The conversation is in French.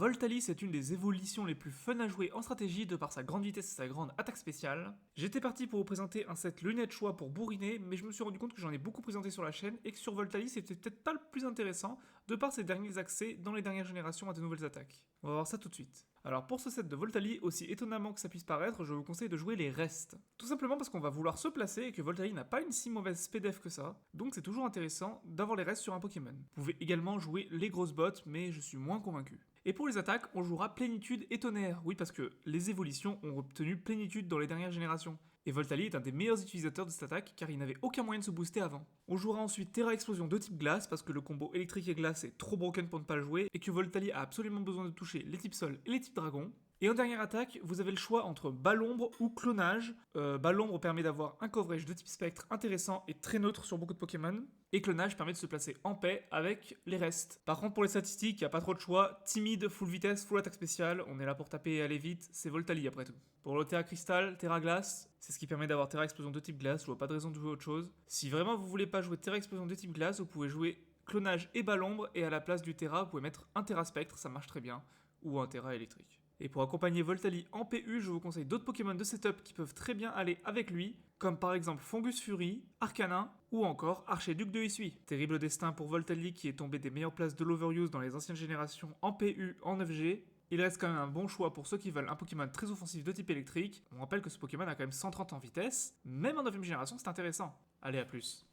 Voltalis est une des évolutions les plus fun à jouer en stratégie de par sa grande vitesse et sa grande attaque spéciale. J'étais parti pour vous présenter un set lunettes choix pour bourriner, mais je me suis rendu compte que j'en ai beaucoup présenté sur la chaîne et que sur Voltalis c'était peut-être pas le plus intéressant de par ses derniers accès dans les dernières générations à de nouvelles attaques. On va voir ça tout de suite. Alors pour ce set de Voltalis, aussi étonnamment que ça puisse paraître, je vous conseille de jouer les restes. Tout simplement parce qu'on va vouloir se placer et que Voltalis n'a pas une si mauvaise SPDF que ça, donc c'est toujours intéressant d'avoir les restes sur un Pokémon. Vous pouvez également jouer les grosses bottes, mais je suis moins convaincu. Et pour les attaques, on jouera Plénitude et Tonnerre, oui parce que les évolutions ont obtenu Plénitude dans les dernières générations. Et Voltalis est un des meilleurs utilisateurs de cette attaque car il n'avait aucun moyen de se booster avant. On jouera ensuite Terra Explosion de type glace parce que le combo électrique et glace est trop broken pour ne pas le jouer et que Voltalis a absolument besoin de toucher les types sol et les types dragon. Et en dernière attaque, vous avez le choix entre Bas-L'Ombre ou Clonage. Bas-L'Ombre permet d'avoir un coverage de type spectre intéressant et très neutre sur beaucoup de Pokémon. Et Clonage permet de se placer en paix avec les restes. Par contre pour les statistiques, il n'y a pas trop de choix. Timide, full vitesse, full attaque spéciale, on est là pour taper et aller vite, c'est Voltalis après tout. Pour le Terra Cristal, Terra Glace, c'est ce qui permet d'avoir Terra Explosion de type glace, je vois pas de raison de jouer autre chose. Si vraiment vous voulez pas jouer Terra Explosion de type glace, vous pouvez jouer Clonage et Bas-L'Ombre, et à la place du Terra, vous pouvez mettre un Terra Spectre, ça marche très bien, ou un Terra électrique. Et pour accompagner Voltalis en PU, je vous conseille d'autres Pokémon de setup qui peuvent très bien aller avec lui, comme par exemple Fungus Fury, Arcanin, ou encore Archiduc de Hisui. Terrible destin pour Voltalis qui est tombé des meilleures places de l'Overuse dans les anciennes générations en PU, en 9G. Il reste quand même un bon choix pour ceux qui veulent un Pokémon très offensif de type électrique. On rappelle que ce Pokémon a quand même 130 en vitesse, même en 9ème génération c'est intéressant. Allez, à plus.